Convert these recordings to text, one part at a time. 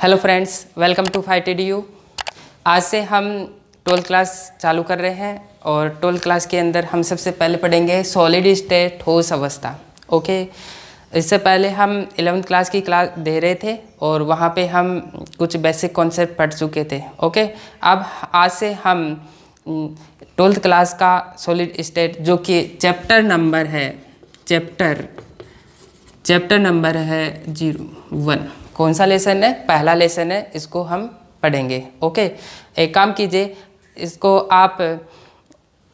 Hello friends, welcome to FightEdu। आज से हम 12th क्लास चालू कर रहे हैं और 12th क्लास के अंदर हम सबसे पहले पढ़ेंगे सॉलिड स्टेट ठोस अवस्था। ओके, इससे पहले हम 11th क्लास की क्लास दे रहे थे और वहाँ पे हम कुछ बेसिक कॉन्सेप्ट पढ़ चुके थे। ओके, अब आज से हम 12th क्लास का सॉलिड स्टेट जो कि चैप्टर नंबर है 01। कौन सा लेसन है? पहला लेसन है, इसको हम पढ़ेंगे। ओके, एक काम कीजिए, इसको आप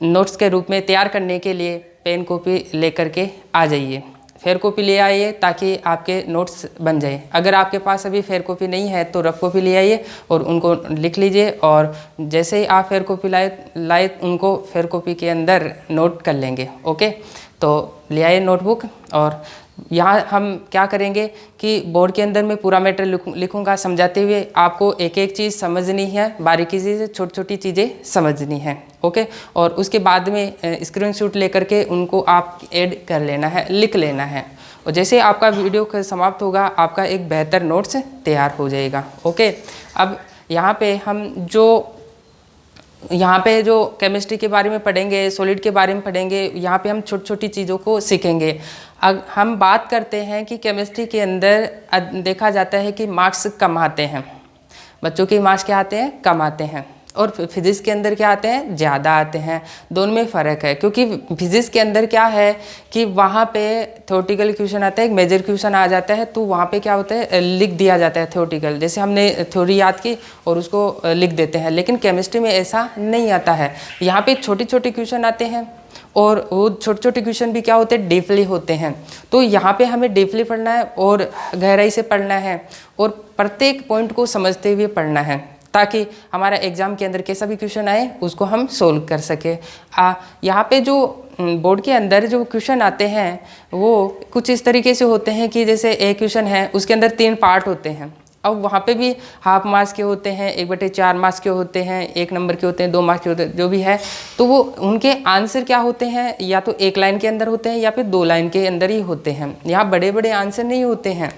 नोट्स के रूप में तैयार करने के लिए पेन कॉपी लेकर के आ जाइए। फेयर कॉपी ले आइए ताकि आपके नोट्स बन जाए। अगर आपके पास अभी फेयर कॉपी नहीं है तो रफ कॉपी ले आइए और उनको लिख लीजिए, और जैसे ही आप फेयर कॉपी लाए उनको फेयर कॉपी के अंदर नोट कर लेंगे। ओके, तो ले आइए नोटबुक। और यहाँ हम क्या करेंगे कि बोर्ड के अंदर मैं पूरा मैटर लिखूंगा समझाते हुए। आपको एक एक चीज़ समझनी है, बारीकी से छोटी छोटी चीज़ें समझनी है। ओके, और उसके बाद में स्क्रीनशॉट लेकर के उनको आप ऐड कर लेना है, लिख लेना है, और जैसे आपका वीडियो समाप्त होगा आपका एक बेहतर नोट्स तैयार हो जाएगा। ओके, अब यहाँ पे जो केमिस्ट्री के बारे में पढ़ेंगे, सॉलिड के बारे में पढ़ेंगे, यहाँ पे हम छोटी छोटी चीज़ों को सीखेंगे। हम बात करते हैं कि केमिस्ट्री के अंदर देखा जाता है कि मार्क्स कम आते हैं, बच्चों के मार्क्स क्या आते हैं? कम आते हैं। और फिजिक्स के अंदर क्या आते हैं? ज़्यादा आते हैं। दोनों में फ़र्क है, क्योंकि फिजिक्स के अंदर क्या है कि वहाँ पे थ्योरेटिकल क्वेश्चन आता है, एक मेजर क्वेश्चन आ जाता है, तो वहाँ पे क्या होता है, लिख दिया जाता है थ्योरेटिकल, जैसे हमने थ्योरी याद की और उसको लिख देते हैं। लेकिन केमिस्ट्री में ऐसा नहीं आता है। यहाँ पे छोटे छोटे क्वेश्चन आते हैं और वो छोटे छोटे क्वेश्चन भी क्या होते हैं? डीपली होते हैं। तो यहाँ पे हमें डीपली पढ़ना है और गहराई से पढ़ना है और प्रत्येक पॉइंट को समझते हुए पढ़ना है, ताकि हमारा एग्ज़ाम के अंदर कैसा भी क्वेश्चन आए उसको हम सोल्व कर सके। यहाँ पे जो बोर्ड के अंदर जो क्वेश्चन आते हैं वो कुछ इस तरीके से होते हैं कि जैसे एक क्वेश्चन है उसके अंदर 3 पार्ट होते हैं। अब वहाँ पे भी हाफ मार्क्स के होते हैं, 1/4 मार्क्स के होते हैं, 1 नंबर के होते हैं, 2 मार्क्स के होते हैं, जो भी है। तो वो उनके आंसर क्या होते हैं? या तो 1 लाइन के अंदर होते हैं या फिर 2 लाइन के अंदर ही होते हैं। यहाँ बड़े बड़े आंसर नहीं होते हैं।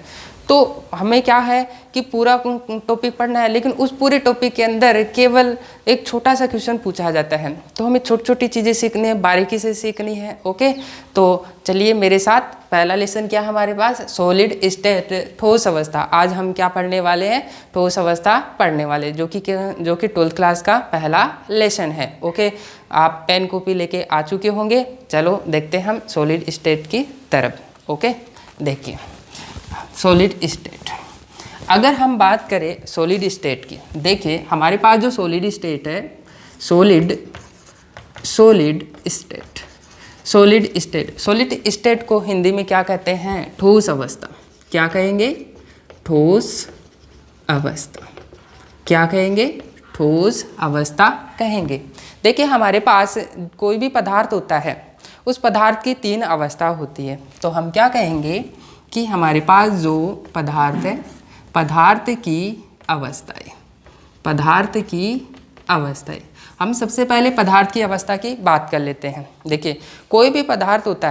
तो हमें क्या है कि पूरा टॉपिक पढ़ना है, लेकिन उस पूरे टॉपिक के अंदर केवल एक छोटा सा क्वेश्चन पूछा जाता है। तो हमें छोटी छोटी चीज़ें सीखनी है, बारीकी से सीखनी है। ओके, तो चलिए मेरे साथ। पहला लेसन क्या है हमारे पास? सॉलिड स्टेट ठोस अवस्था। आज हम क्या पढ़ने वाले हैं? ठोस अवस्था पढ़ने वाले, जो कि 12th क्लास का पहला लेसन है। ओके, आप पेन कॉपी लेके आ चुके होंगे। चलो देखते हैं हम सॉलिड स्टेट की तरफ। ओके, देखिए सॉलिड स्टेट। अगर हम बात करें सॉलिड स्टेट की, देखिए हमारे पास जो सॉलिड स्टेट है, सॉलिड स्टेट को हिंदी में क्या कहते हैं? ठोस अवस्था। क्या कहेंगे? ठोस अवस्था। क्या कहेंगे? ठोस अवस्था कहेंगे। देखिए हमारे पास कोई भी पदार्थ होता है, उस पदार्थ की 3 अवस्था होती है। तो हम क्या कहेंगे कि हमारे पास जो पदार्थ है, पदार्थ की अवस्थाएं। हम सबसे पहले पदार्थ की अवस्था की बात कर लेते हैं। देखिए कोई भी पदार्थ होता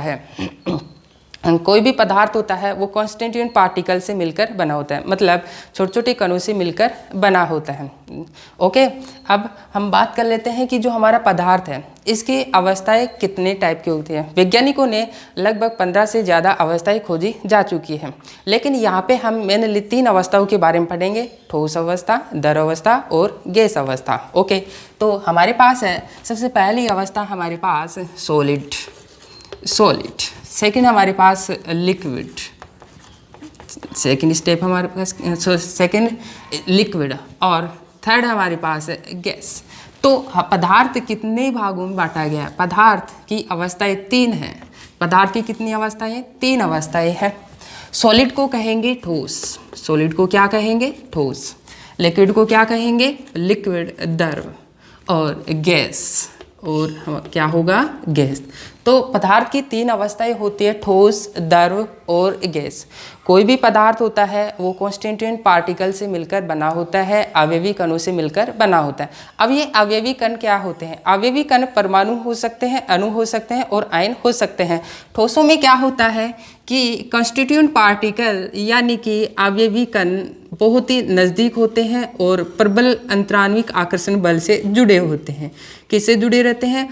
है वो कॉन्स्टिट्यूएंट पार्टिकल से मिलकर बना होता है, मतलब छोटे छोटे कणों से मिलकर बना होता है। ओके, अब हम बात कर लेते हैं कि जो हमारा पदार्थ है इसकी अवस्थाएं कितने टाइप की होती हैं। वैज्ञानिकों ने लगभग 15 से ज़्यादा अवस्थाएं खोजी जा चुकी हैं, लेकिन यहाँ पे हम मेनली 3 अवस्थाओं के बारे में पढ़ेंगे: ठोस अवस्था, द्रव अवस्था और गैस अवस्था। ओके, तो हमारे पास है सबसे पहली अवस्था हमारे पास सॉलिड। सेकंड हमारे पास लिक्विड। सेकंड स्टेप हमारे पास सेकंड लिक्विड, और थर्ड हमारे पास गैस। तो पदार्थ कितने भागों में बांटा गया है? पदार्थ की अवस्थाएं 3 हैं। पदार्थ की कितनी अवस्थाएं? 3 अवस्थाएं हैं। सॉलिड को कहेंगे ठोस। सॉलिड को क्या कहेंगे? ठोस। लिक्विड को क्या कहेंगे? लिक्विड, द्रव। और गैस, और क्या होगा? गैस। तो पदार्थ की 3 अवस्थाएं होती है: ठोस, द्रव और गैस। कोई भी पदार्थ होता है वो कॉन्स्टिट्यूएंट पार्टिकल से मिलकर बना होता है, अवयवी कणों से मिलकर बना होता है। अब ये अवयवी कण क्या होते हैं? अवयवी कण परमाणु हो सकते हैं, अणु हो सकते हैं और आयन हो सकते हैं। ठोसों में क्या होता है कि कॉन्स्टिट्यूएंट पार्टिकल यानी कि अवयवी कण बहुत ही नज़दीक होते हैं और प्रबल अंतरान्विक आकर्षण बल से जुड़े होते हैं। किससे जुड़े रहते हैं?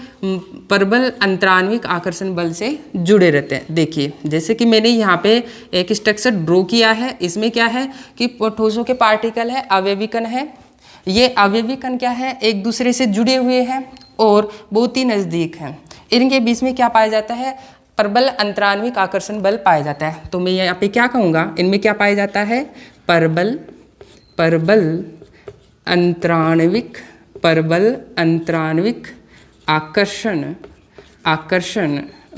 प्रबल अंतरान्विक आकर्षण बल से जुड़े रहते हैं। देखिए जैसे कि मैंने यहाँ पे एक स्ट्रक्चर ड्रॉ किया है, इसमें क्या है कि ठोसों के पार्टिकल है, अवयवी कण है। ये अवयवी कण क्या है? एक दूसरे से जुड़े हुए हैं और बहुत ही नज़दीक हैं। इनके बीच में क्या पाया जाता है? प्रबल अंतरान्विक आकर्षण बल पाया जाता है। तो मैं यहाँ पे क्या कहूँगा, इनमें क्या पाया जाता है? प्रबल अंतरान्विक आकर्षण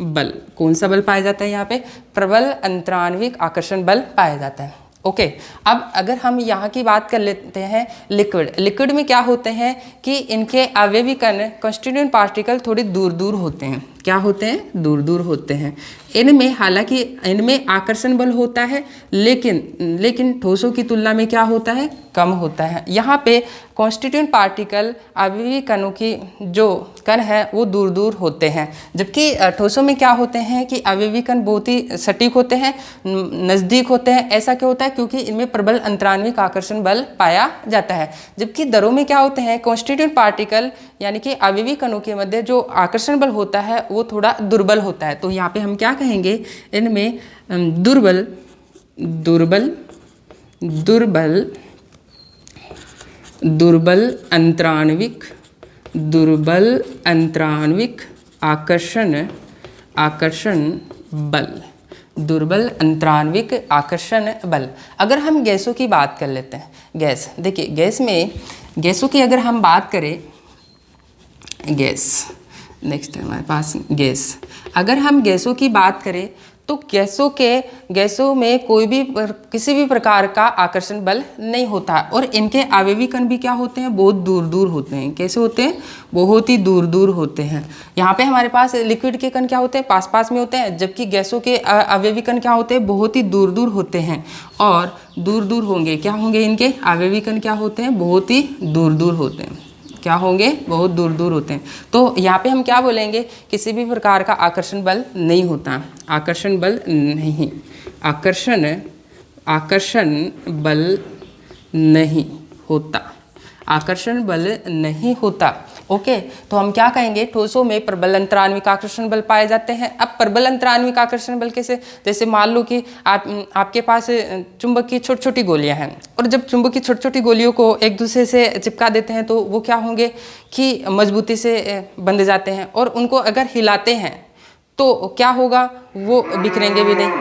बल। कौन सा बल पाया जाता है यहाँ पे? प्रबल अंतरान्विक आकर्षण बल पाया जाता है। ओके अब अगर हम यहाँ की बात कर लेते हैं लिक्विड में क्या होते हैं कि इनके अवयवी कण कॉन्स्टिट्यूएंट पार्टिकल थोड़े दूर दूर होते हैं। क्या होते हैं? दूर दूर होते हैं। इनमें हालांकि इनमें आकर्षण बल होता है, लेकिन ठोसों की तुलना में क्या होता है? कम होता है। यहाँ पे कॉन्स्टिट्यूएंट पार्टिकल अवयवी कणों की जो कण है वो दूर दूर होते हैं, जबकि ठोसों में क्या होते हैं कि अवयवी कण बहुत ही सटीक होते हैं, नज़दीक होते हैं। ऐसा क्यों होता है? क्योंकि इनमें प्रबल अंतरान्विक आकर्षण बल पाया जाता है। जबकि दरों में क्या होते हैं? कॉन्स्टिट्यूएंट पार्टिकल यानी कि अवयवी कणों के मध्य जो आकर्षण बल होता है वो थोड़ा दुर्बल होता है। तो यहाँ पे हम क्या कहेंगे? इनमें दुर्बल अंतरान्विक आकर्षण बल। अगर हम गैसों की बात कर लेते हैं, गैस देखिए, गैसों की अगर हम बात करें, नेक्स्ट है हमारे पास गैस। अगर हम गैसों की बात करें तो गैसों में कोई भी किसी भी प्रकार का आकर्षण बल नहीं होता और इनके अवयवी कण भी क्या होते हैं? बहुत दूर दूर होते हैं। कैसे होते हैं? बहुत ही दूर दूर होते हैं। यहाँ पे हमारे पास लिक्विड के कण क्या होते हैं? पास पास में होते हैं, जबकि गैसों के अवयवी कण क्या होते हैं? बहुत ही दूर दूर होते हैं। और दूर दूर होंगे, क्या होंगे? इनके अवयवी कण क्या होते हैं? बहुत ही दूर दूर होते हैं। क्या होंगे? बहुत दूर दूर होते हैं। तो यहाँ पे हम क्या बोलेंगे? किसी भी प्रकार का आकर्षण बल नहीं होता। आकर्षण बल नहीं होता। ओके तो हम क्या कहेंगे? ठोसों में प्रबल अंतरान्विक आकर्षण बल पाए जाते हैं। अब प्रबल अंतरान्विक आकर्षण बल कैसे? जैसे मान लो कि आपके पास चुंबक की छोटी छोटी गोलियां हैं और जब चुंबक की छोटी छोटी गोलियों को एक दूसरे से चिपका देते हैं तो वो क्या होंगे कि मजबूती से बंध जाते हैं, और उनको अगर हिलाते हैं तो क्या होगा? वो बिखरेंगे भी नहीं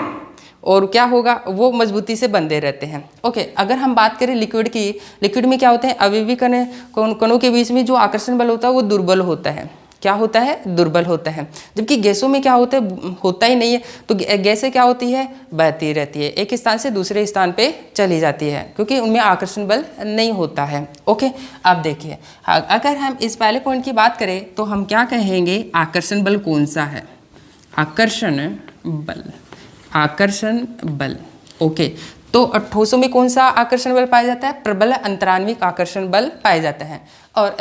और क्या होगा? वो मजबूती से बंधे रहते हैं। ओके अगर हम बात करें लिक्विड की, लिक्विड में क्या होते हैं? अवयवी कणों के बीच में जो आकर्षण बल होता है वो दुर्बल होता है। क्या होता है? दुर्बल होता है। जबकि गैसों में क्या होता है? होता ही नहीं है। तो गैसें क्या होती है? बहती रहती है, एक स्थान से दूसरे स्थान पे चली जाती है, क्योंकि उनमें आकर्षण बल नहीं होता है। ओके अब देखिए, अगर हम इस पहले पॉइंट की बात करें तो हम क्या कहेंगे? आकर्षण बल कौन सा है? आकर्षण बल। ओके तो ठोसों में कौन सा आकर्षण बल पाया जाता है? प्रबल अंतरान्विक आकर्षण बल पाया जाता है। और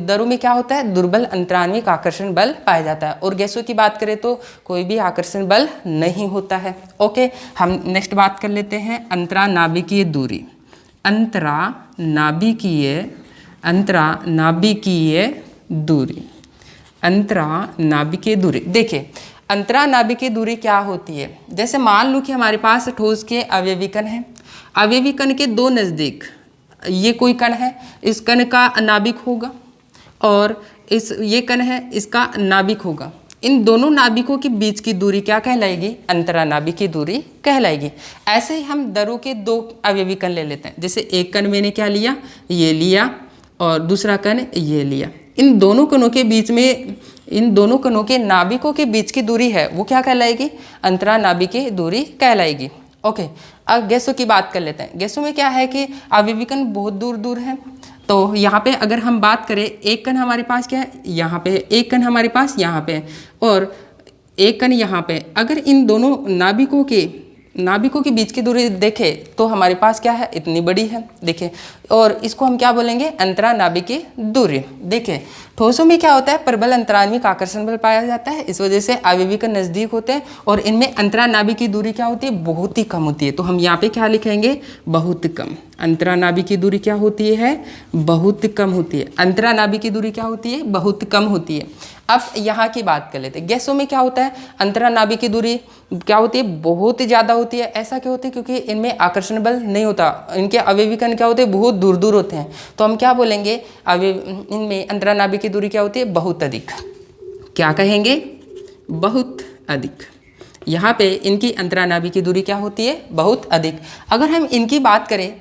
दरों में क्या होता है? दुर्बल अंतरान्विक आकर्षण बल पाया जाता है। और गैसों की बात करें तो कोई भी आकर्षण बल नहीं होता है। ओके हम नेक्स्ट बात कर लेते हैं अंतरानाभिकीय दूरी। अंतरानाभिकीय दूरी। देखिए अंतरानाभिकीय दूरी क्या होती है? जैसे मान लो कि हमारे पास ठोस के अवयवी कण हैं, अवयवी कण के दो नज़दीक ये कोई कण है, इस कण का नाभिक होगा और ये कण है, इसका नाभिक होगा। इन दोनों नाभिकों के बीच की दूरी क्या कहलाएगी? अंतरानाभिकीय दूरी कहलाएगी। ऐसे ही हम दरों के दो अवयवी कण ले लेते हैं। जैसे एक कण मैंने क्या लिया? ये लिया, और दूसरा कण ये लिया। इन दोनों कणों के बीच में, इन दोनों कणों के नाभिकों के बीच की दूरी है वो क्या कहलाएगी? अंतरानाभिकीय दूरी कहलाएगी। ओके अब गैसों की बात कर लेते हैं। गैसों में क्या है कि अवयवी कण बहुत दूर दूर है। तो यहाँ पे अगर हम बात करें, एक कण हमारे पास क्या है? यहाँ पे, एक कण हमारे पास यहाँ पे और एक कण यहाँ पे। अगर इन दोनों नाभिकों के बीच की दूरी देखें तो हमारे पास क्या है? इतनी बड़ी है। देखिए, और इसको हम क्या बोलेंगे? अंतरानाभिकीय दूरी। देखिए ठोसों में क्या होता है? प्रबल अंतरान्विक आकर्षण बल पाया जाता है, इस वजह से अवयवी कण नज़दीक होते हैं और इनमें अंतरानाभिकीय दूरी क्या होती है? बहुत ही कम होती है। तो हम यहाँ पे क्या लिखेंगे? बहुत कम। अंतरानाभि की दूरी क्या होती है, बहुत कम होती है। अंतरानाभि की दूरी क्या होती है, बहुत कम होती है। अब यहाँ की बात कर लेते हैं, गैसों में क्या होता है, अंतरानाभि की दूरी क्या होती है, बहुत ज़्यादा होती है। ऐसा क्यों होती है, क्योंकि इनमें आकर्षण बल नहीं होता, इनके अवयवीकरण क्या होते हैं, बहुत दूर दूर होते हैं। तो हम क्या बोलेंगे, इनमें अंतरानाभि की दूरी क्या होती है, बहुत अधिक। क्या कहेंगे, बहुत अधिक। यहाँ पे इनकी अंतरानाभि की दूरी क्या होती है, बहुत अधिक। अगर हम इनकी बात करें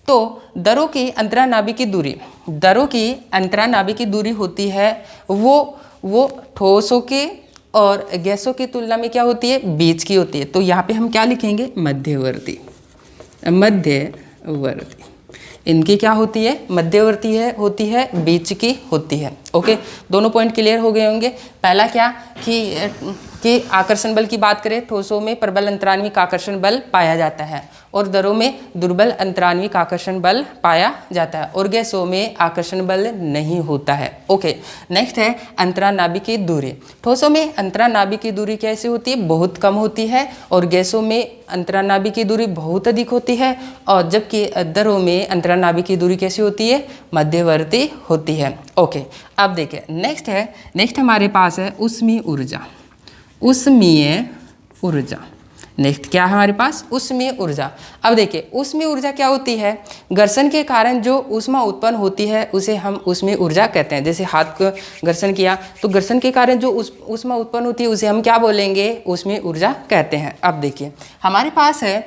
तो दरों की अंतरानाभि की दूरी, दरों की अंतरानाभि की दूरी होती है वो ठोसों के और गैसों की तुलना में क्या होती है, बीच की होती है। तो यहाँ पे हम क्या लिखेंगे, मध्यवर्ती, मध्यवर्ती। इनकी क्या होती है, मध्यवर्ती है, होती है, बीच की होती है। ओके, दोनों पॉइंट क्लियर हो गए होंगे। पहला क्या कि आकर्षण बल की बात करें, ठोसों में प्रबल अंतरान्विक आकर्षण बल पाया जाता है और दरों में दुर्बल अंतरान्विक आकर्षण बल पाया जाता है और गैसों में आकर्षण बल नहीं होता है। ओके, नेक्स्ट है अंतरानाभि की दूरी। ठोसों में अंतरानाभि की दूरी कैसे होती है, बहुत कम होती है और गैसों में अंतरानाभि की दूरी बहुत अधिक होती है, और जबकि दरों में अंतरानाभि की दूरी कैसी होती है, मध्यवर्ती होती है। ओके, अब देखिए नेक्स्ट हमारे पास है उष्मीय ऊर्जा। उष्मीय ऊर्जा, नेक्स्ट क्या है हमारे पास, उष्मीय ऊर्जा। अब देखिए उष्मीय ऊर्जा क्या होती है, घर्षण के कारण जो ऊष्मा उत्पन्न होती है उसे हम उष्मीय ऊर्जा कहते हैं। जैसे हाथ को घर्षण किया तो घर्षण के कारण जो ऊष्मा उत्पन्न होती है उसे हम क्या बोलेंगे, उष्मीय ऊर्जा कहते हैं। अब देखिए हमारे पास है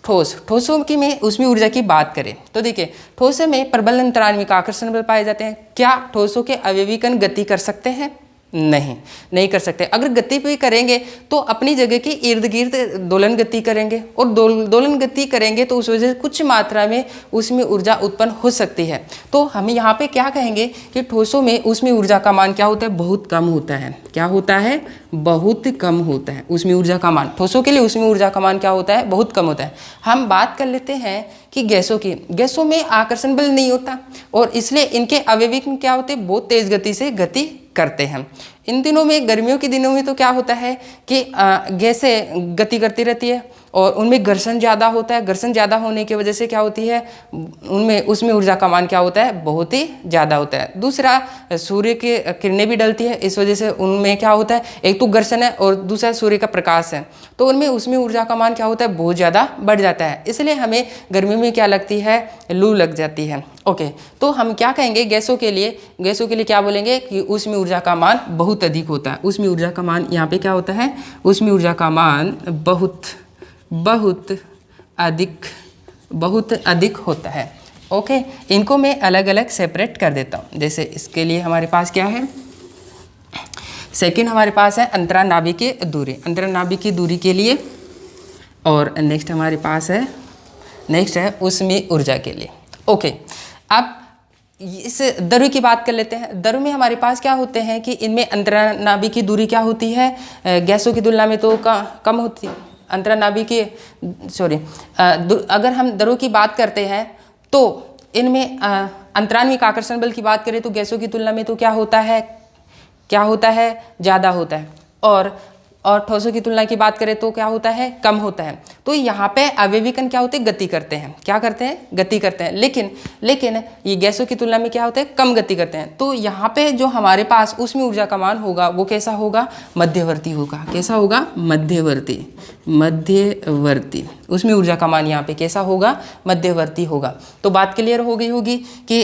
ठोसों की में उष्मीय ऊर्जा की बात करें तो देखिए ठोसों में प्रबल अंतरान्विक आकर्षण बल पाए जाते हैं। क्या ठोसों के अवयवीकरण गति कर सकते हैं, नहीं कर सकते। अगर गति भी करेंगे तो अपनी जगह के इर्द गिर्द दोलन गति करेंगे और दोलन गति करेंगे तो उस वजह से कुछ मात्रा में उसमें ऊर्जा उत्पन्न हो सकती है। तो हम यहाँ पे क्या कहेंगे कि ठोसों में उसमें ऊर्जा का मान क्या होता है, बहुत कम होता है। क्या होता है, बहुत कम होता है उसमें ऊर्जा का मान। ठोसों के लिए उसमें ऊर्जा का मान क्या होता है, बहुत कम होता है। हम बात कर लेते हैं कि गैसों में आकर्षण बल नहीं होता और इसलिए इनके अवयवीकरण क्या होते हैं, बहुत तेज गति से गति करते हैं। इन दिनों में, गर्मियों के दिनों में तो क्या होता है कि गैसें गति करती रहती है और उनमें घर्षण ज़्यादा होता है। घर्षण ज़्यादा होने की वजह से क्या होती है, उनमें उसमें ऊर्जा का मान क्या होता है, बहुत ही ज़्यादा होता है। दूसरा, सूर्य की किरणें भी डलती है, इस वजह से उनमें क्या होता है, एक तो घर्षण है और दूसरा सूर्य का प्रकाश है, तो उनमें उसमें ऊर्जा का मान क्या होता है, बहुत ज़्यादा बढ़ जाता है। इसलिए हमें गर्मी में क्या लगती है, लू लग जाती है। ओके, तो हम क्या कहेंगे, गैसों के लिए क्या बोलेंगे कि उसमें ऊर्जा का मान बहुत अधिक होता है। उसमें ऊर्जा का मान यहाँ पे क्या होता है, उसमें ऊर्जा का मान बहुत अधिक होता है। ओके, इनको मैं अलग अलग सेपरेट कर देता हूँ। जैसे इसके लिए हमारे पास क्या है, सेकंड हमारे पास है अंतरानाभि की दूरी, अंतरानाभि की दूरी के लिए, और नेक्स्ट हमारे पास है, नेक्स्ट है उसमें ऊर्जा के लिए। ओके, अब इस दरों की बात कर लेते हैं। दरों में हमारे पास क्या होते हैं कि इनमें अंतरानाभि की दूरी क्या होती है, गैसों की तुलना में तो कम होती है। अंतरानाभि की अगर हम दरों की बात करते हैं तो इनमें अंतरान्विक आकर्षण बल की बात करें तो गैसों की तुलना में तो क्या होता है, ज़्यादा होता है, और ठोसों की तुलना की बात करें तो क्या होता है, कम होता है। तो यहाँ पे अवयवीकरण क्या होते हैं, गति करते हैं। क्या करते हैं, गति करते हैं। लेकिन ये गैसों की तुलना में क्या होते हैं, कम गति करते हैं। तो यहाँ पे जो हमारे पास उसमें ऊर्जा का मान होगा वो कैसा होगा, मध्यवर्ती होगा। कैसा होगा, मध्यवर्ती। उसमें ऊर्जा का मान यहाँ पे कैसा होगा, मध्यवर्ती होगा। तो बात क्लियर हो गई होगी कि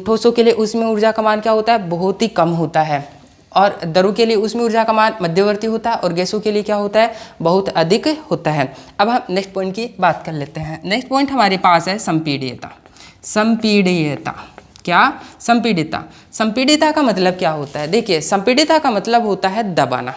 ठोसों के लिए उसमें ऊर्जा का मान क्या होता है, बहुत ही कम होता है, और दरों के लिए उसमें ऊर्जा का मान मध्यवर्ती होता है, और गैसों के लिए क्या होता है, बहुत अधिक होता है। अब हम नेक्स्ट पॉइंट की बात कर लेते हैं। नेक्स्ट पॉइंट हमारे पास है संपीड्यता। क्या, संपीड्यता का मतलब क्या होता है, देखिए संपीड्यता का मतलब होता है दबाना,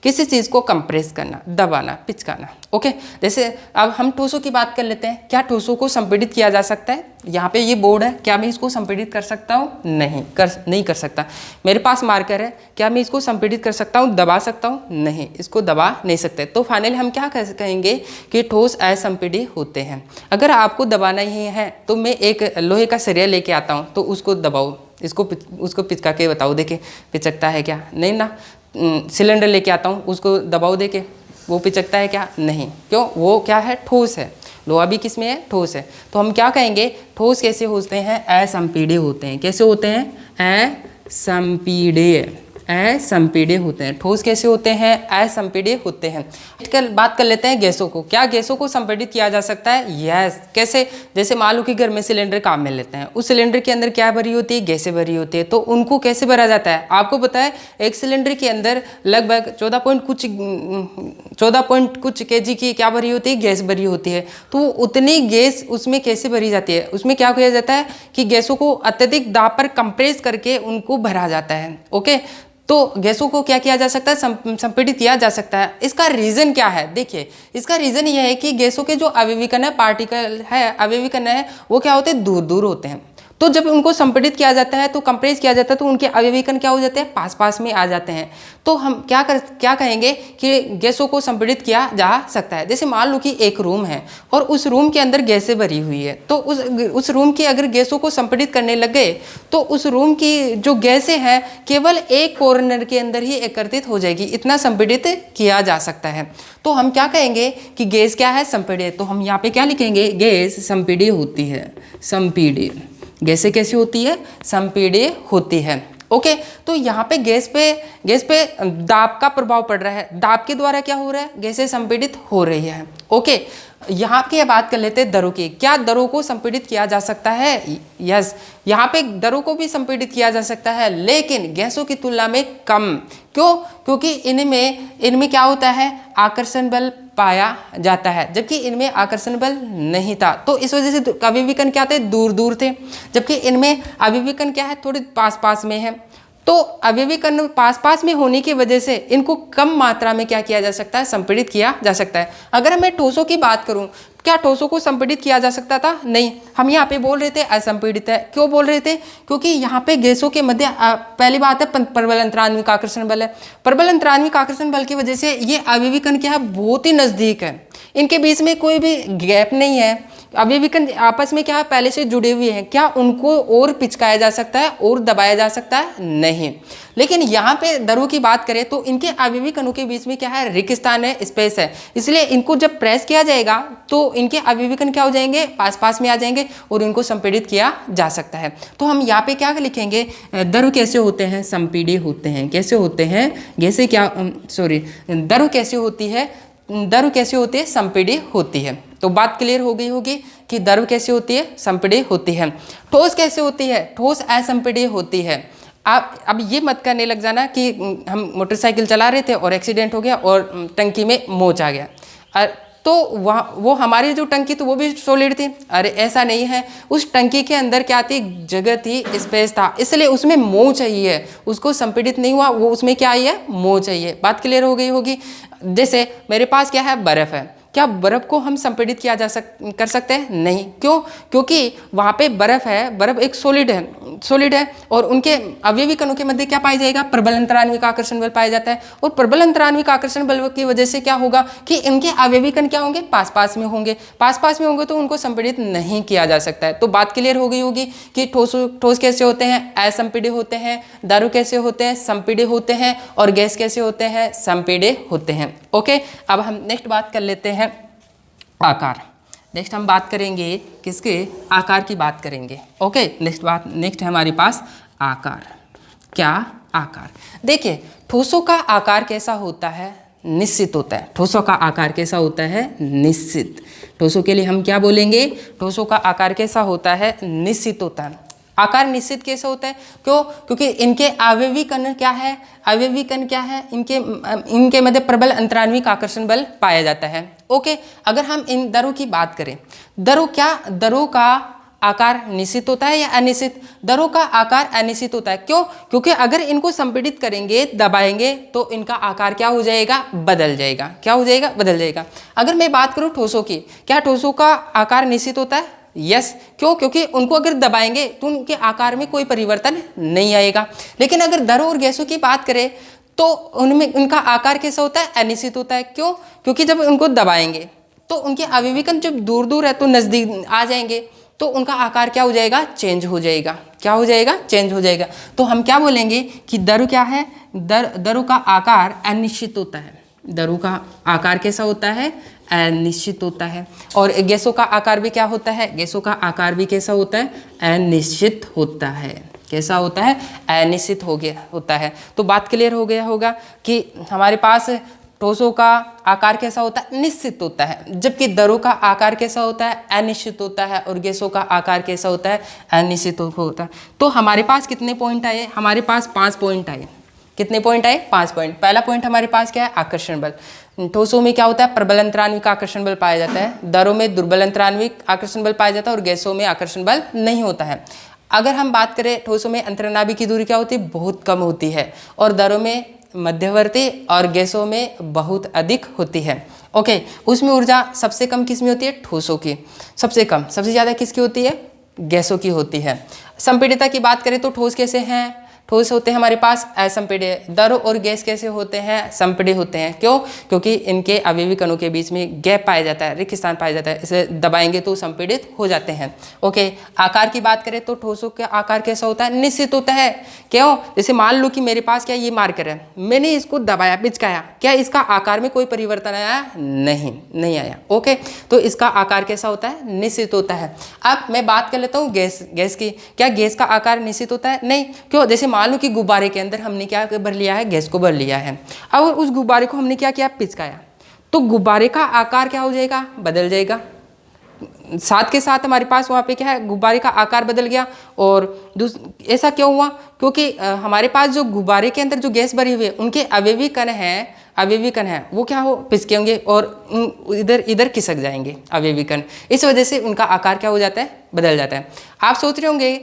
किसी चीज़ को कंप्रेस करना, दबाना, पिचकाना। ओके, जैसे अब हम ठोसों की बात कर लेते हैं। क्या ठोसों को संपीड़ित किया जा सकता है, यहाँ पे ये बोर्ड है, क्या मैं इसको संपीड़ित कर सकता हूँ, नहीं कर सकता। मेरे पास मार्कर है, क्या मैं इसको संपीड़ित कर सकता हूँ, दबा सकता हूँ, नहीं, इसको दबा नहीं सकते। तो फाइनली हम क्या कहेंगे कि ठोस असंपीडित होते हैं। अगर आपको दबाना ही है तो मैं एक लोहे का सरिया लेके आता हूँ, तो उसको दबाओ, उसको पिचका के बताओ, देखे पिचकता है क्या, नहीं ना। सिलेंडर लेके आता हूँ, उसको दबाव दे के वो पिचकता है क्या, नहीं। क्यों, वो क्या है, ठोस है। लोहा भी किस में है, ठोस है। तो हम क्या कहेंगे, ठोस कैसे होते हैं, असंपीड्य होते हैं। कैसे होते हैं, असंपीड्य, असंपीड्य होते हैं। ठोस कैसे होते हैं, असंपीड्य होते हैं। कल बात कर लेते हैं गैसों को। क्या गैसों को संपीड़ित किया जा सकता है, यस। कैसे, जैसे मान लो कि घर में सिलेंडर काम में लेते हैं, उस सिलेंडर के अंदर क्या भरी होती है, गैसें भरी होती है। तो उनको कैसे भरा जाता है, आपको पता है एक सिलेंडर के अंदर लगभग 14 पॉइंट कुछ केजी की क्या भरी होती है, गैस भरी होती है। तो उतनी गैस उसमें कैसे भरी जाती है, उसमें क्या किया जाता है कि गैसों को अत्यधिक दाब पर कंप्रेस करके उनको भरा जाता है। ओके, तो गैसों को क्या किया जा सकता है, संपीड़ित किया जा सकता है। इसका रीजन क्या है, देखिए इसका रीजन यह है कि गैसों के जो अवयवीकरण है, पार्टिकल है, अवयवीकरण है, वो क्या होते हैं, दूर दूर होते हैं। तो जब उनको संपीड़ित किया जाता है, तो कंप्रेस किया जाता है, तो उनके अवयवीकरण क्या हो जाते हैं, पास पास में आ जाते हैं। तो हम क्या कहेंगे कि गैसों को संपीड़ित किया जा सकता है। जैसे मान लो कि एक रूम है और उस रूम के अंदर गैसें भरी हुई है, तो उस रूम की अगर गैसों को संपीड़ित करने लग गए तो उस रूम की जो गैसें हैं केवल एक कॉर्नर के अंदर ही एकत्रित हो जाएगी, इतना संपीड़ित किया जा सकता है। तो हम क्या कहेंगे कि गैस क्या है, संपीड़ित। तो हम यहाँ पे क्या लिखेंगे, गैस संपीड्य होती है, संपीड्य। गैसें कैसी होती है, संपीड्य होती है। ओके, तो यहाँ पे गैस पे दाब का प्रभाव पड़ रहा है, दाब के द्वारा क्या हो रहा है, गैसें संपीड़ित हो रही है। ओके, यहाँ की बात कर लेते हैं दरों की। क्या दरों को संपीड़ित किया जा सकता है, यस। यहाँ पे दरों को भी संपीड़ित किया जा सकता है, लेकिन गैसों की तुलना में कम। क्यों, क्योंकि इनमें क्या होता है, आकर्षण बल पाया जाता है, जबकि इनमें आकर्षण बल नहीं था। तो इस वजह से अवयवीकरण क्या थे, दूर दूर थे, जबकि इनमें अवयवीकरण क्या है, थोड़े पास पास में है। तो अवयवीकरण पास पास में होने की वजह से इनको कम मात्रा में क्या किया जा सकता है, संपीड़ित किया जा सकता है। अगर मैं ठोसों की बात करूं, क्या ठोसों को संपीड़ित किया जा सकता था, नहीं। हम यहाँ पे बोल रहे थे असंपीड़ित है। क्यों बोल रहे थे, क्योंकि यहाँ पे गैसों के मध्य पहली बात है प्रबल अंतरान्विक आकर्षण बल है। प्रबल अंतरान्विक आकर्षण बल की वजह से ये अवयवीकरण क्या है, बहुत ही नजदीक है, इनके बीच में कोई भी गैप नहीं है। अवयवीकरण आपस में क्या है, पहले से जुड़े हुए हैं। क्या उनको और पिचकाया जा सकता है और दबाया जा सकता है, नहीं। लेकिन यहाँ पे दरों की बात करें तो इनके अवयवीकरणों के बीच में क्या है, रिक्त स्थान है, स्पेस है, इसलिए इनको जब प्रेस किया जाएगा तो इनके अवयवीकरण क्या हो जाएंगे, पास पास में आ जाएंगे और इनको संपीड़ित किया जा सकता है। तो हम यहाँ पे क्या लिखेंगे, दरों कैसे होते हैं, संपीड्य होते हैं। कैसे होते हैं, गैसें क्या, दरों कैसे होती है, दर कैसे होती है, संपीड्य होती है। तो बात क्लियर हो गई होगी कि दर कैसे होती है, संपीड्य होती है। ठोस कैसे होती है, ठोस असंपीड्य होती है। आप अब ये मत करने लग जाना कि हम मोटरसाइकिल चला रहे थे और एक्सीडेंट हो गया और टंकी में मोच आ गया, तो वहाँ वो हमारी जो टंकी थी वो भी सॉलिड थी। अरे ऐसा नहीं है, उस टंकी के अंदर क्या थी, जगह थी, स्पेस था, इसलिए उसमें मोह चाहिए, उसको संपीड़ित नहीं हुआ, वो उसमें क्या आई है, मोह चाहिए। बात क्लियर हो गई होगी। जैसे मेरे पास क्या है, बर्फ़ है, क्या बर्फ़ को हम संपीड़ित किया कर सकते हैं, नहीं। क्यों, क्योंकि वहाँ पे बर्फ़ है, बर्फ़ एक सॉलिड है और उनके अवयवी कणों के मध्य क्या पाया जाएगा, प्रबल अंतरान्विक आकर्षण बल पाया जाता है। और प्रबल अंतरान्विक आकर्षण बल की वजह से क्या होगा कि इनके अवयवी कण क्या होंगे, पास पास में होंगे, तो उनको संपीड़ित नहीं किया जा सकता है। तो बात क्लियर हो गई होगी कि ठोस कैसे होते हैं, असंपीड्य होते हैं, दारू कैसे होते हैं, संपीड्य होते हैं, और गैस कैसे होते हैं, संपीड्य होते हैं। ओके, अब हम नेक्स्ट बात कर लेते हैं आकार। नेक्स्ट हम बात करेंगे किसके, आकार की बात करेंगे। ओके, नेक्स्ट है हमारे पास आकार। क्या, आकार। देखिए ठोसों का आकार कैसा होता है, निश्चित होता है। ठोसों का आकार कैसा होता है, निश्चित। ठोसों के लिए हम क्या बोलेंगे, ठोसों का आकार कैसा होता है, निश्चित होता है। आकार निश्चित कैसे होता है, क्यों, क्योंकि इनके अवयवीकरण क्या है, इनके मध्य प्रबल अंतरान्विक आकर्षण बल पाया जाता है। ओके, अगर हम इन दरों की बात करें, दरों का आकार निश्चित होता है या अनिश्चित, दरों का आकार अनिश्चित होता है। क्यों, क्योंकि अगर इनको संपीड़ित करेंगे, दबाएंगे तो इनका आकार क्या हो जाएगा, बदल जाएगा। क्या हो जाएगा, बदल जाएगा। अगर मैं बात करूं ठोसों की, क्या ठोसों का आकार निश्चित होता है, यस। क्यों, क्योंकि उनको अगर दबाएंगे तो उनके आकार में कोई परिवर्तन नहीं आएगा। लेकिन अगर दरों और गैसों की बात करें तो उनका आकार कैसा होता है, अनिश्चित होता है। क्यों, क्योंकि जब उनको दबाएंगे तो उनके अवयवीकरण जब दूर दूर है तो नजदीक आ जाएंगे, तो उनका आकार क्या हो जाएगा, चेंज हो जाएगा। क्या हो जाएगा, चेंज हो जाएगा। तो हम क्या बोलेंगे कि दर क्या है, दरों का आकार अनिश्चित होता है। दरों का आकार कैसा होता है, अनिश्चित होता है। और गैसों का आकार भी क्या होता है, गैसों का आकार भी कैसा होता है, अनिश्चित होता है। कैसा होता है, अनिश्चित हो गया होता है। तो बात क्लियर हो गया होगा कि हमारे पास ठोसों का आकार कैसा होता है, निश्चित होता है, जबकि दरों का आकार कैसा होता है, अनिश्चित होता है, और गैसों का आकार कैसा होता है, अनिश्चित होता है। तो हमारे पास कितने पॉइंट आए, हमारे पास 5 पॉइंट आए। कितने पॉइंट आए, 5 पॉइंट। पहला पॉइंट हमारे पास क्या है, आकर्षण बल। ठोसों में क्या होता है, प्रबल अंतरान्विक आकर्षण बल पाया जाता है, दरों में दुर्बल अंतरान्विक आकर्षण बल पाया जाता है, और गैसों में आकर्षण बल नहीं होता है। अगर हम बात करें ठोसों में अंतर्नाभिक की दूरी क्या होती है, बहुत कम होती है, और दरों में मध्यवर्ती, और गैसों में बहुत अधिक होती है। ओके, उसमें ऊर्जा सबसे कम किस में होती है, ठोसों की। सबसे कम, सबसे ज़्यादा किसकी होती है, गैसों की होती है। संपीड़ितता की बात करें तो ठोस कैसे हैं, ठोस होते हैं हमारे पास असंपीड्य। दर और गैस कैसे होते हैं, संपीड्य होते हैं। क्यों, क्योंकि इनके अवयवी कणों के बीच में गैप पाया जाता है, रिक्त स्थान पाया जाता है, इसे दबाएंगे तो संपीड़ित हो जाते हैं। ओके, आकार की बात करें तो ठोसों का आकार कैसा होता है, निश्चित होता है। क्यों, जैसे मान लो कि मेरे पास क्या ये मार्कर है, मैंने इसको दबाया, पिचकाया, क्या इसका आकार में कोई परिवर्तन आया, नहीं आया। ओके, तो इसका आकार कैसा होता है, निश्चित होता है। अब मैं बात कर लेता हूँ गैस की। क्या गैस का आकार निश्चित होता है, नहीं। क्यों, जैसे मान लो कि गुब्बारे के अंदर हमने क्या भर लिया है, गैस को भर लिया है। अब उस गुब्बारे को हमने क्या किया, पिचकाया, तो गुब्बारे का आकार क्या हो जाएगा, बदल जाएगा। साथ के साथ हमारे पास वहाँ पे क्या है, गुब्बारे का आकार बदल गया। और ऐसा क्यों हुआ, क्योंकि हमारे पास जो गुब्बारे के अंदर जो गैस भरी हुई है, उनके अवयवी कण हैं, वो क्या हो, पिचके होंगे और इधर खिसक जाएंगे अवयवी कण। इस वजह से उनका आकार क्या हो जाता है, बदल जाता है। आप सोच रहे होंगे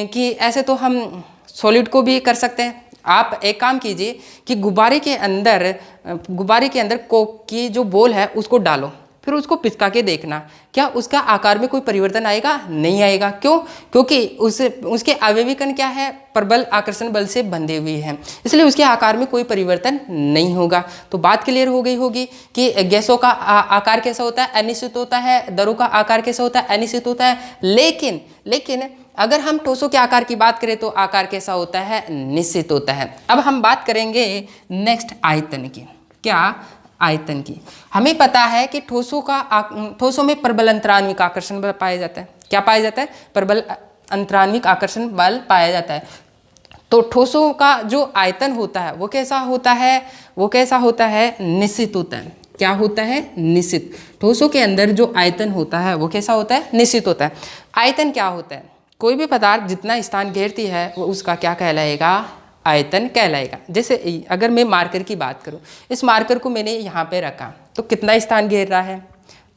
कि ऐसे तो हम सॉलिड को भी कर सकते हैं। आप एक काम कीजिए कि गुब्बारे के अंदर कोक की जो बॉल है उसको डालो, फिर उसको पिचका के देखना, क्या उसका आकार में कोई परिवर्तन आएगा, नहीं आएगा। क्यों, क्योंकि उसके अवयवी कण क्या है, प्रबल आकर्षण बल से बंधे हुए हैं, इसलिए उसके आकार में कोई परिवर्तन नहीं होगा। तो बात क्लियर हो गई होगी कि गैसों का आकार कैसा होता है, अनिश्चित होता है, दरों का आकार कैसा होता है, अनिश्चित होता है। लेकिन अगर हम ठोसों के आकार की बात करें तो आकार कैसा होता है, निश्चित होता है। अब हम बात करेंगे नेक्स्ट आयतन की। क्या, आयतन की। हमें पता है कि ठोसों में प्रबल अंतरान्विक आकर्षण बल पाया जाता है। क्या पाया जाता है, प्रबल अंतरान्विक आकर्षण बल पाया जाता है। तो ठोसों का जो आयतन होता है वो कैसा होता है, निश्चित होता है। क्या होता है, निश्चित। ठोसों के अंदर जो आयतन होता है वो कैसा होता है, निश्चित होता है। आयतन क्या होता है, कोई भी पदार्थ जितना स्थान घेरती है वो उसका क्या कहलाएगा, आयतन कहलाएगा। जैसे अगर मैं मार्कर की बात करूं, इस मार्कर को मैंने यहाँ पे रखा तो कितना स्थान घेर रहा है,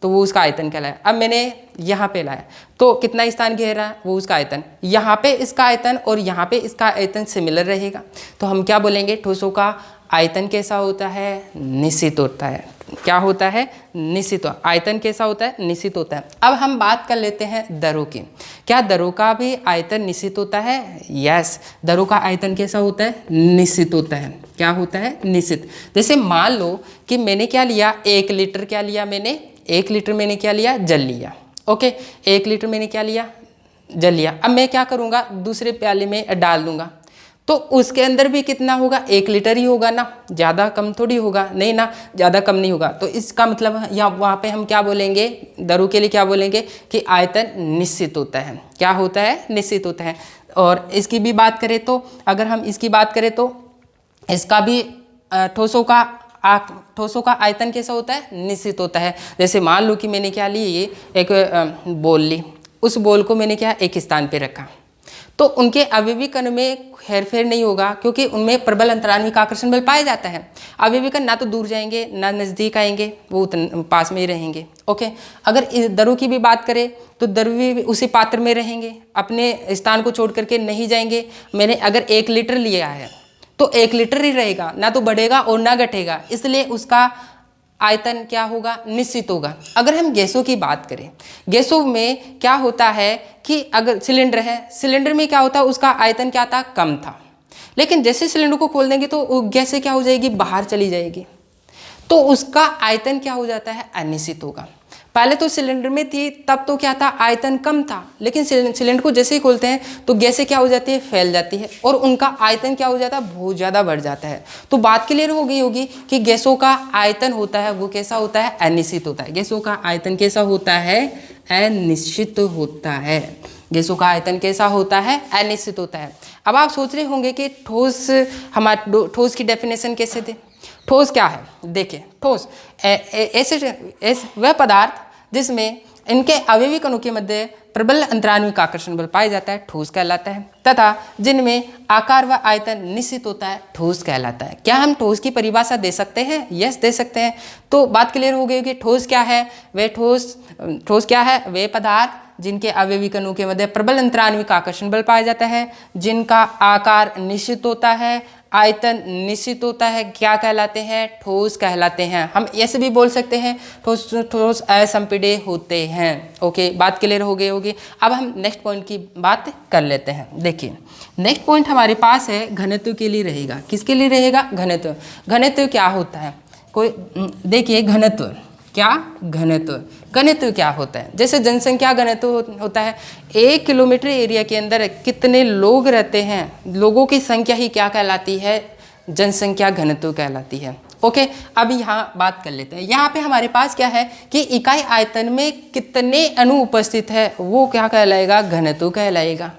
तो वो उसका आयतन कहलाया। अब मैंने यहाँ पे लाया तो कितना स्थान घेर रहा है, वो उसका आयतन। यहाँ पे इसका आयतन और यहाँ पे इसका आयतन सिमिलर रहेगा, तो हम क्या बोलेंगे, ठोसों का आयतन कैसा होता है, निश्चित होता है। क्या होता है, निश्चित। आयतन कैसा होता है, निश्चित होता है। अब हम बात कर लेते हैं दरों की। क्या दरों का भी आयतन निश्चित होता है, यस। दरों का आयतन कैसा होता है, निश्चित होता है। क्या होता है, निश्चित। जैसे मान लो कि मैंने क्या लिया, 1 लीटर क्या लिया मैंने, 1 लीटर मैंने क्या लिया, जल लिया। ओके, 1 लीटर मैंने क्या लिया, जल लिया। अब मैं क्या करूँगा, दूसरे प्याले में डाल दूंगा, तो उसके अंदर भी कितना होगा, 1 लीटर ही होगा ना, ज़्यादा कम थोड़ी होगा, नहीं ना, ज़्यादा कम नहीं होगा। तो इसका मतलब यहाँ वहाँ पे हम क्या बोलेंगे, दरों के लिए क्या बोलेंगे कि आयतन निश्चित होता है। क्या होता है, निश्चित होता है। और इसकी भी बात करें तो, अगर हम इसकी बात करें तो इसका भी ठोसों का आयतन कैसा होता है, निश्चित होता है। जैसे मान लो कि मैंने क्या ली, ये एक बॉल ली, उस बॉल को मैंने क्या एक स्थान पे रखा, तो उनके अवयवी कण में हेरफेर नहीं होगा, क्योंकि उनमें प्रबल अंतरान्विक आकर्षण बल पाया जाता है। अवयवी कण ना तो दूर जाएंगे ना नज़दीक आएंगे, वो पास में ही रहेंगे। ओके, अगर दरों की भी बात करें तो दर भी उसी पात्र में रहेंगे, अपने स्थान को छोड़ करके नहीं जाएंगे। मैंने अगर 1 लीटर लिया है तो 1 लीटर ही रहेगा, ना तो बढ़ेगा और ना घटेगा, इसलिए उसका आयतन क्या होगा, निश्चित होगा। अगर हम गैसों की बात करें, गैसों में क्या होता है कि अगर सिलेंडर है, सिलेंडर में क्या होता है, उसका आयतन क्या था, कम था। लेकिन जैसे सिलेंडर को खोल देंगे तो गैसें क्या हो जाएगी, बाहर चली जाएगी, तो उसका आयतन क्या हो जाता है, अनिश्चित होगा। पहले तो सिलेंडर में थी तब तो क्या था, आयतन कम था, लेकिन सिलेंडर को जैसे ही खोलते हैं तो गैसें क्या हो जाती है, फैल जाती है और उनका आयतन क्या हो जाता है, बहुत ज़्यादा बढ़ जाता है। तो बात क्लियर हो गई होगी कि गैसों का आयतन होता है वो कैसा होता है, अनिश्चित होता है। गैसों का आयतन कैसा होता है, अनिश्चित होता है। गैसों का आयतन कैसा होता है, अनिश्चित होता है। अब आप सोच रहे होंगे कि ठोस की डेफिनेशन कैसे दें। ठोस क्या है, देखिए ठोस ऐसे वह पदार्थ जिसमें इनके अवयवी कणों के मध्य प्रबल अंतरान्विक आकर्षण बल पाया जाता है, ठोस कहलाता है, तथा जिनमें आकार व आयतन निश्चित होता है, ठोस कहलाता है। क्या हम ठोस की परिभाषा दे सकते हैं? यस, दे सकते हैं। तो बात क्लियर हो गई कि ठोस क्या है, वे ठोस क्या है, वे पदार्थ जिनके अवयवी कणों के मध्य प्रबल अंतरान्विक आकर्षण बल पाया जाता है, जिनका आकार निश्चित होता है, आयतन निश्चित होता है, क्या कहलाते हैं, ठोस कहलाते हैं। हम ऐसे भी बोल सकते हैं ठोस असंपीड्य होते हैं। ओके, बात क्लियर हो गई होगी। अब हम नेक्स्ट पॉइंट की बात कर लेते हैं। देखिए नेक्स्ट पॉइंट हमारे पास है घनत्व के लिए रहेगा। किसके लिए रहेगा, घनत्व। घनत्व क्या होता है, कोई देखिए घनत्व क्या, घनत्व क्या होता है। जैसे जनसंख्या घनत्व होता है, 1 किलोमीटर एरिया के अंदर कितने लोग रहते हैं, लोगों की संख्या ही क्या कहलाती है, जनसंख्या घनत्व कहलाती है। ओके, अब यहाँ बात कर लेते हैं। यहाँ पे हमारे पास क्या है कि इकाई आयतन में कितने अणु उपस्थित है वो क्या कहलाएगा, घनत्व कहलाएगा।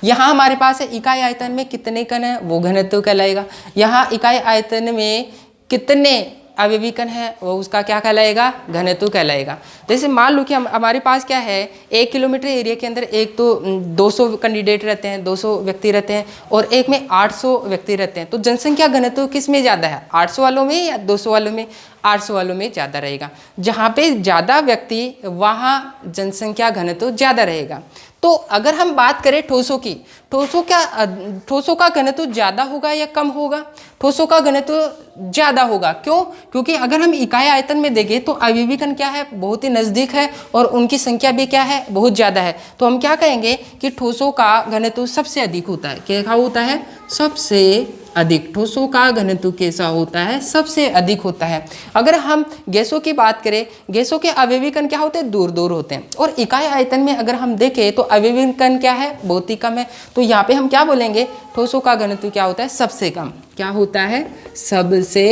यहाँ हमारे पास है इकाई आयतन में कितने कण है वो घनत्व कहलाएगा। यहाँ इकाई आयतन में कितने अवयवी कण है वो उसका क्या कहलाएगा, घनत्व कहलाएगा। जैसे मान लो कि हमारे पास क्या है, 1 किलोमीटर एरिया के अंदर एक तो 200 कैंडिडेट रहते हैं, 200 व्यक्ति रहते हैं, और एक में 800 व्यक्ति रहते हैं। तो जनसंख्या घनत्व किस में ज़्यादा है, 800 वालों में या 200 वालों में, 800 वालों में ज़्यादा रहेगा। जहाँ पे ज़्यादा व्यक्ति वहाँ जनसंख्या घनत्व ज़्यादा रहेगा। तो अगर हम बात करें ठोसों की, ठोसों का घनत्व ज़्यादा होगा या कम होगा, ठोसों का घनत्व ज़्यादा होगा। क्यों? क्योंकि अगर हम इकाई आयतन में देखें तो अवयवी कण क्या है, बहुत ही नज़दीक है और उनकी संख्या भी क्या है, बहुत ज़्यादा है। तो हम क्या कहेंगे कि ठोसों का घनत्व सबसे अधिक होता है। क्या होता है, सबसे अधिक। ठोसों का घनत्व कैसा होता है, सबसे अधिक होता है। अगर हम गैसों की बात करें, गैसों के अवयवी कण क्या होते हैं, दूर दूर होते हैं, और इकाई आयतन में अगर हम देखें तो अवयवी कण क्या है, बहुत ही कम है। तो यहाँ पे हम क्या बोलेंगे, ठोसों का घनत्व क्या होता है, सबसे कम। क्या होता है, सबसे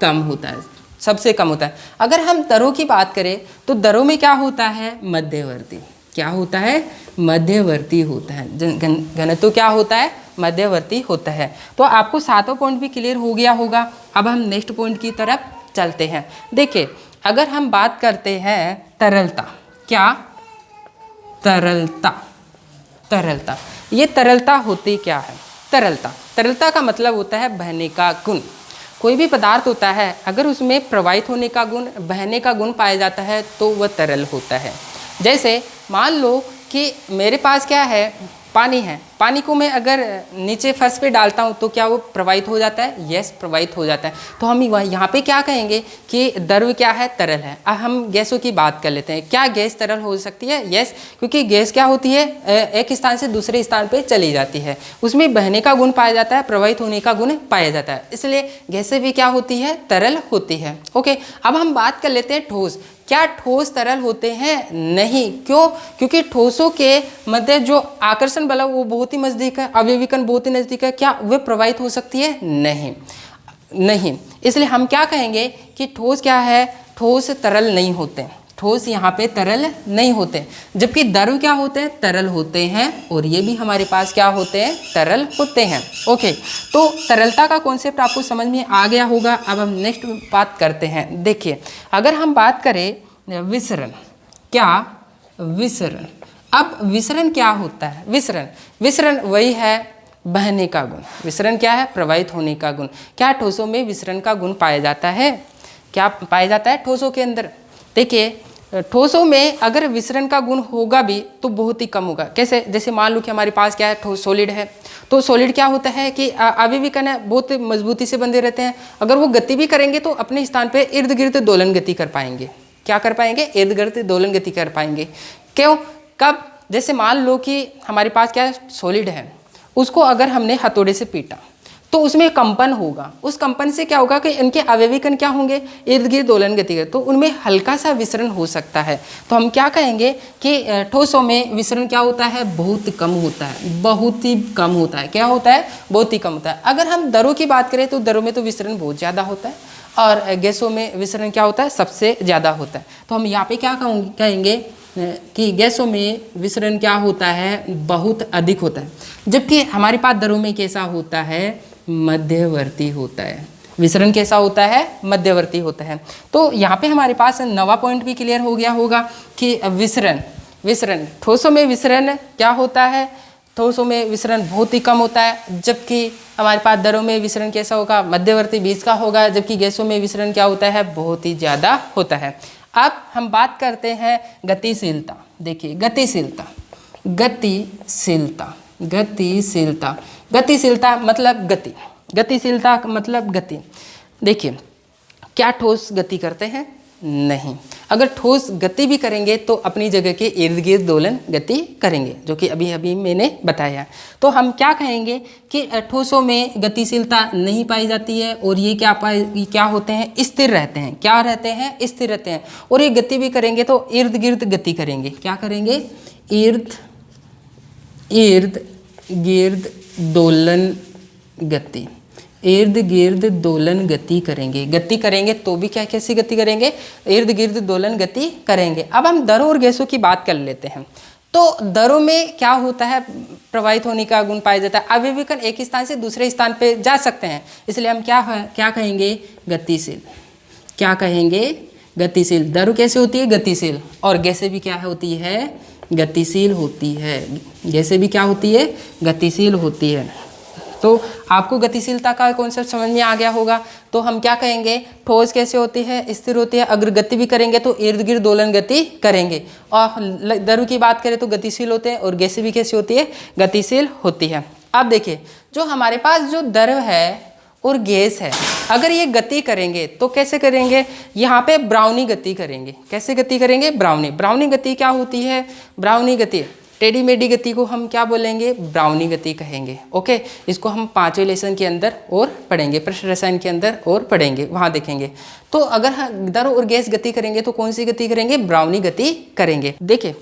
कम होता है, सबसे कम होता है। अगर हम दरों की बात करें तो दरों में क्या होता है, मध्यवर्ती। क्या होता है, मध्यवर्ती होता है। घनत्व क्या होता है, मध्यवर्ती होता है। तो आपको सातों पॉइंट भी क्लियर हो गया होगा। अब हम नेक्स्ट पॉइंट की तरफ चलते हैं। देखिए अगर हम बात करते हैं तरलता, क्या, तरलता, ये तरलता होती क्या है, तरलता का मतलब होता है बहने का गुण। कोई भी पदार्थ होता है अगर उसमें प्रवाहित होने का गुण, बहने का गुण पाया जाता है तो वह तरल होता है। जैसे मान लो कि मेरे पास क्या है, पानी है, पानी को मैं अगर नीचे फर्श पे डालता हूँ तो क्या वो प्रवाहित हो जाता है, यस, प्रवाहित हो जाता है। तो हम यहाँ पे क्या कहेंगे कि द्रव क्या है, तरल है। अब हम गैसों की बात कर लेते हैं। क्या गैस तरल हो सकती है, यस, क्योंकि गैस क्या होती है, एक स्थान से दूसरे स्थान पे चली जाती है, उसमें बहने का गुण पाया जाता है, प्रवाहित होने का गुण पाया जाता है, इसलिए गैसें भी क्या होती है, तरल होती है। ओके, अब हम बात कर लेते हैं ठोस। क्या ठोस तरल होते हैं, नहीं। क्यों? क्योंकि ठोसों के मध्य जो आकर्षण बल है वो बहुत ही नज़दीक है, अवयवी कण बहुत ही नज़दीक है, क्या वे प्रवाहित हो सकती है, नहीं। इसलिए हम क्या कहेंगे कि ठोस क्या है, ठोस तरल नहीं होते, ठोस यहाँ पे तरल नहीं होते, जबकि द्रव क्या होते हैं, तरल होते हैं, और ये भी हमारे पास क्या होते हैं, तरल होते हैं। ओके, तो तरलता का कॉन्सेप्ट आपको समझ में आ गया होगा। अब हम नेक्स्ट बात करते हैं। देखिए अगर हम बात करें विसरण, क्या, विसरण। अब विसरण क्या होता है, विसरण वही है बहने का गुण। विसरण क्या है, प्रवाहित होने का गुण। क्या ठोसों में विसरण का गुण पाया जाता है, क्या पाया जाता है ठोसों के अंदर। देखिए ठोसों में अगर विसरण का गुण होगा भी तो बहुत ही कम होगा। कैसे? जैसे मान लो कि हमारे पास क्या है, ठोस सॉलिड है, तो सॉलिड क्या होता है कि अवयवी कण बहुत मजबूती से बंधे रहते हैं, अगर वो गति भी करेंगे तो अपने स्थान पे इर्द गिर्द दोलन गति कर पाएंगे। क्या कर पाएंगे, इर्द गिर्द दोलन गति कर पाएंगे। क्यों, कब? जैसे मान लो कि हमारे पास क्या है, सॉलिड है, उसको अगर हमने हथौड़े से पीटा तो उसमें कंपन होगा। उस कंपन से क्या होगा कि इनके अवयवी कण क्या होंगे, इर्द गिर्द दोलन गति कर, तो उनमें हल्का सा विसरण हो सकता है। तो हम क्या कहेंगे कि ठोसों में विसरण क्या होता है, बहुत कम होता है, बहुत ही कम होता है। क्या होता है, बहुत ही कम होता है। अगर हम दरों की बात करें तो दरों में तो विसरण बहुत ज़्यादा होता है और गैसों में विसरण क्या होता है, सबसे ज़्यादा होता है। तो हम यहाँ पे क्या कहेंगे कि गैसों में विसरण क्या होता है, बहुत अधिक होता है, जबकि हमारे पास दरों में कैसा होता है, मध्यवर्ती होता है। विसरण कैसा होता है, मध्यवर्ती होता है। तो यहाँ पे हमारे पास नवा पॉइंट भी क्लियर हो गया होगा कि विसरण ठोसों में विसरण क्या होता है, ठोसों में विसरण बहुत ही कम होता है, जबकि हमारे पास दरों में विसरण कैसा होगा, मध्यवर्ती बीच का होगा, जबकि गैसों में विसरण क्या होता है, बहुत ही ज़्यादा होता है। अब हम बात करते हैं गतिशीलता। देखिए गतिशीलता मतलब गति, गतिशीलता मतलब गति। देखिए क्या ठोस गति करते हैं, नहीं। अगर ठोस गति भी करेंगे तो अपनी जगह के इर्द गिर्द दोलन गति करेंगे, जो कि अभी अभी मैंने बताया। तो हम क्या कहेंगे कि ठोसों में गतिशीलता नहीं पाई जाती है और ये क्या होते हैं, स्थिर रहते हैं। क्या रहते हैं, स्थिर रहते हैं। और ये गति भी करेंगे तो इर्द गिर्द गति करेंगे। क्या करेंगे, इर्द गिर्द दोलन गति, इर्द गिर्द दोलन गति करेंगे। गति करेंगे तो भी क्या, कैसी गति करेंगे, इर्द गिर्द दोलन गति करेंगे। अब हम दरों और गैसों की बात कर लेते हैं। तो दरों में क्या होता है, प्रवाहित होने का गुण पाया जाता है। अवयवी कण एक स्थान से दूसरे स्थान पे जा सकते हैं, इसलिए हम क्या कहेंगे, गतिशील। क्या कहेंगे, गतिशील। दरों कैसे होती है, गतिशील। और गैसें भी क्या होती है, गतिशील होती है। गैसें भी क्या होती है, गतिशील होती है। तो आपको गतिशीलता का कॉन्सेप्ट समझ में आ गया होगा। तो हम क्या कहेंगे, ठोस कैसे होती है, स्थिर होती है। अगर गति भी करेंगे तो इर्द गिर्द दोलन गति करेंगे। और दरों की बात करें तो गतिशील होते हैं, और गैसें भी कैसी होती है, गतिशील होती है। अब देखिए जो हमारे पास जो दर है और गैस है, अगर ये गति करेंगे तो कैसे करेंगे, यहाँ पे ब्राउनी गति करेंगे। कैसे गति करेंगे, ब्राउनी गति क्या होती है, ब्राउनी गति, टेढ़ी मेढ़ी गति को हम क्या बोलेंगे, ब्राउनी गति कहेंगे। ओके, इसको हम 5वें लेसन के अंदर और पढ़ेंगे, प्रश्न रसायन के अंदर और पढ़ेंगे, वहाँ देखेंगे। तो अगर हम दर और गैस गति करेंगे तो कौन सी गति करेंगे, ब्राउनी गति करेंगे। देखिए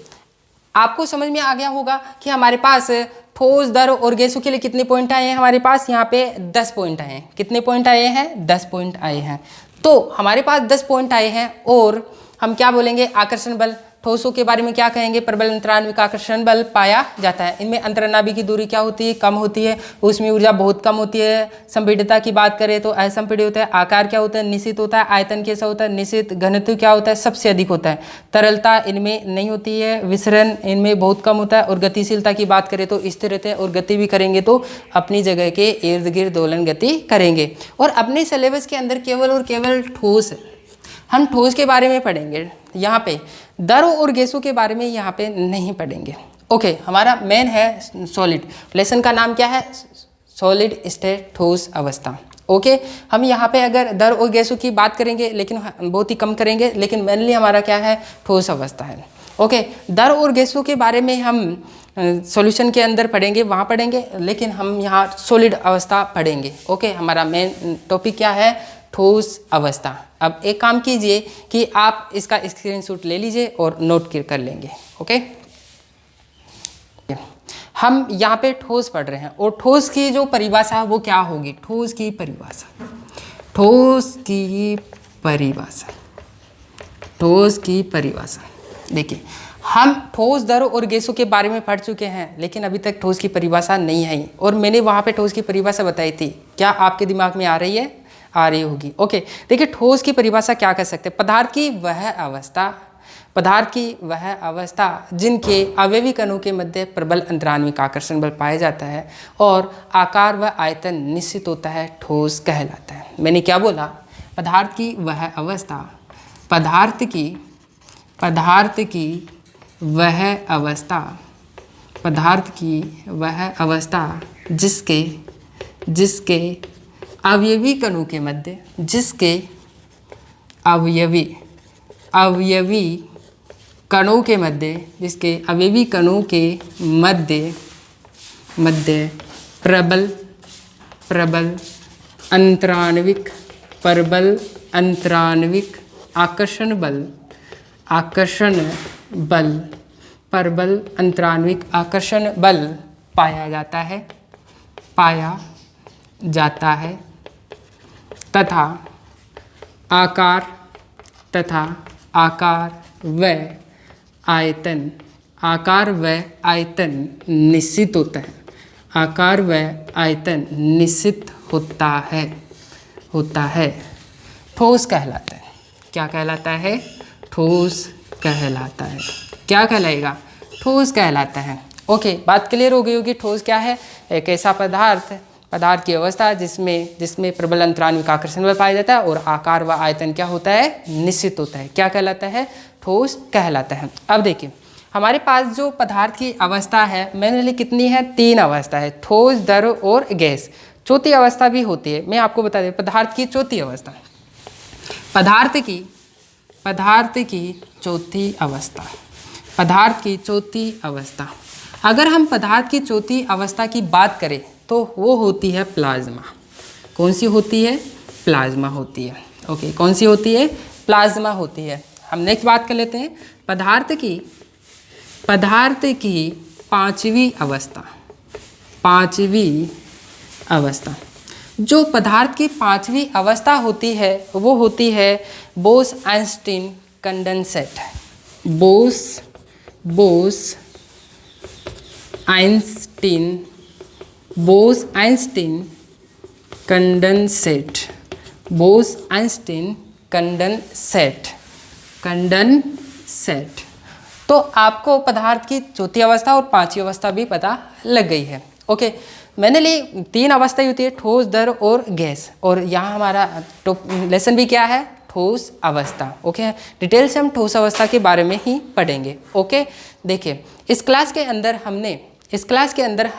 आपको समझ में आ गया होगा कि हमारे पास ठोस, दर और गैसों के लिए कितने पॉइंट आए हैं, हमारे पास यहाँ पे 10 पॉइंट आए हैं। कितने पॉइंट आए हैं, 10 पॉइंट आए हैं। तो हमारे पास 10 पॉइंट आए हैं और हम क्या बोलेंगे, आकर्षण बल। ठोसों के बारे में क्या कहेंगे, प्रबल अंतरान्विक आकर्षण बल पाया जाता है। इनमें अंतरनाभि की दूरी क्या होती है, कम होती है, उसमें ऊर्जा बहुत कम होती है। संपीड़ितता की बात करें तो असंपीड़ित होता है। आकार क्या होता है, निश्चित होता है। आयतन कैसा होता है, निश्चित। घनत्व क्या होता है, सबसे अधिक होता है। तरलता इनमें नहीं होती है। विसरण इनमें बहुत कम होता है। और गतिशीलता की बात करें तो स्थिर रहते हैं। और गति भी करेंगे तो अपनी जगह के इर्द गिर्द दोलन गति करेंगे। और अपने सिलेबस के अंदर केवल और केवल ठोस, हम ठोस के बारे में पढ़ेंगे। यहाँ पे दरों और गैसों के बारे में यहाँ पे नहीं पढ़ेंगे। ओके, हमारा मेन है सॉलिड। लेसन का नाम क्या है, सॉलिड स्टेट, ठोस अवस्था। ओके, हम यहाँ पे अगर दर और गैसों की बात करेंगे लेकिन बहुत ही कम करेंगे, लेकिन मेनली हमारा क्या है, ठोस अवस्था है। ओके, दर और गैसों के बारे में हम सॉल्यूशन के अंदर पढ़ेंगे, वहाँ पढ़ेंगे, लेकिन हम यहाँ सॉलिड अवस्था पढ़ेंगे। ओके, हमारा मेन टॉपिक क्या है, ठोस अवस्था। अब एक काम कीजिए कि आप इसका स्क्रीनशॉट ले लीजिए और नोट कर लेंगे। ओके, हम यहाँ पे ठोस पढ़ रहे हैं और ठोस की जो परिभाषा वो क्या होगी, ठोस की परिभाषा, ठोस की परिभाषा, ठोस की परिभाषा। देखिए हम ठोस, दरों और गैसों के बारे में पढ़ चुके हैं, लेकिन अभी तक ठोस की परिभाषा नहीं आई। और मैंने वहाँ पे ठोस की परिभाषा बताई थी। क्या आपके दिमाग में आ रही है, आ रही होगी। ओके, देखिए ठोस की परिभाषा क्या कर सकते हैं, पदार्थ की वह अवस्था जिनके अवयवी कणों के मध्य प्रबल अंतरान्विक आकर्षण बल पाया जाता है और आकार व आयतन निश्चित होता है, ठोस कहलाता है। मैंने क्या बोला, पदार्थ की वह अवस्था, पदार्थ की वह अवस्था जिसके अवयवी कणों के मध्य, जिसके अवयवी कणों के मध्य प्रबल अंतराण्विक परबल, अंतराण्विक आकर्षण बल, आकर्षण बल, परबल अंतराण्विक आकर्षण बल पाया जाता है, पाया जाता है तथा आकार व आयतन, आकार व आयतन निश्चित होता है, आकार व आयतन निश्चित होता है, ठोस कहलाता है। क्या कहलाता है? ठोस कहलाता है। क्या कहलाएगा? ठोस कहलाता है। ओके, बात क्लियर हो गई होगी। ठोस क्या है? एक ऐसा पदार्थ की अवस्था जिसमें प्रबल अंतराण्विक आकर्षण बल पाया जाता है और आकार व आयतन क्या होता है? निश्चित होता है। क्या कहलाता है? ठोस कहलाता है। अब देखिए, हमारे पास जो पदार्थ की अवस्था है मेनली कितनी है? 3 अवस्था है, ठोस, द्रव और गैस। चौथी अवस्था भी होती है। मैं आपको बता दें, पदार्थ की चौथी अवस्था, पदार्थ की चौथी अवस्था, अगर हम पदार्थ की चौथी अवस्था की बात करें तो वो होती है प्लाज्मा। कौन सी होती है? प्लाज्मा होती है। ओके, कौन सी होती है? प्लाज्मा होती है। हम नेक्स्ट बात कर लेते हैं पदार्थ की पांचवी अवस्था। जो पदार्थ की पांचवी अवस्था होती है वो होती है बोस-आइंस्टीन कंडेंसेट। Bose-Einstein condensate. तो आपको पदार्थ की चौथी अवस्था और पांचवी अवस्था भी पता लग गई है। ओके, मैंने ली 3 अवस्थाएं होती है, ठोस, द्रव और गैस। और यहाँ हमारा लेसन भी क्या है? ठोस अवस्था। ओके, डिटेल से हम ठोस अवस्था के बारे में ही पढ़ेंगे। ओके, देखिए, इस क्लास के अंदर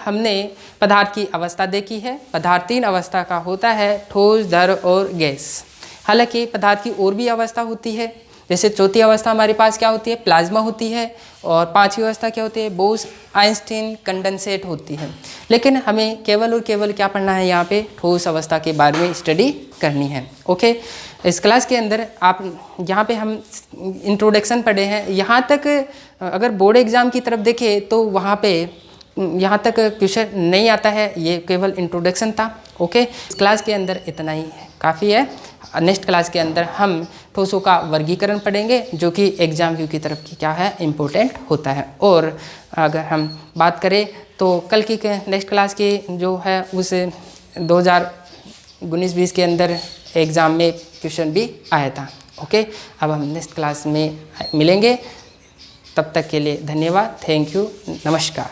हमने पदार्थ की अवस्था देखी है। पदार्थ 3 अवस्था का होता है, ठोस, द्रव और गैस। हालांकि पदार्थ की और भी अवस्था होती है, जैसे चौथी अवस्था हमारे पास क्या होती है? प्लाज्मा होती है। और पांचवी अवस्था क्या होती है? बोस-आइंस्टीन कंडेंसेट होती है। लेकिन हमें केवल और केवल क्या पढ़ना है? यहाँ पे ठोस अवस्था के बारे में स्टडी करनी है। ओके, इस क्लास के अंदर आप यहाँ पे हम इंट्रोडक्शन पढ़े हैं। यहाँ तक अगर बोर्ड एग्ज़ाम की तरफ देखें तो वहाँ पे यहाँ तक क्वेश्चन नहीं आता है, ये केवल इंट्रोडक्शन था। ओके, इस क्लास के अंदर इतना ही काफ़ी है। नेक्स्ट क्लास के अंदर हम ठोसों का वर्गीकरण पढ़ेंगे, जो कि एग्जाम व्यू की तरफ की क्या है? इम्पोर्टेंट होता है। और अगर हम बात करें तो कल की नेक्स्ट क्लास की जो है उस 2019-20 के अंदर एग्ज़ाम में क्वेश्चन भी आया था। ओके, अब हम नेक्स्ट क्लास में मिलेंगे। तब तक के लिए धन्यवाद। Thank you. नमस्कार।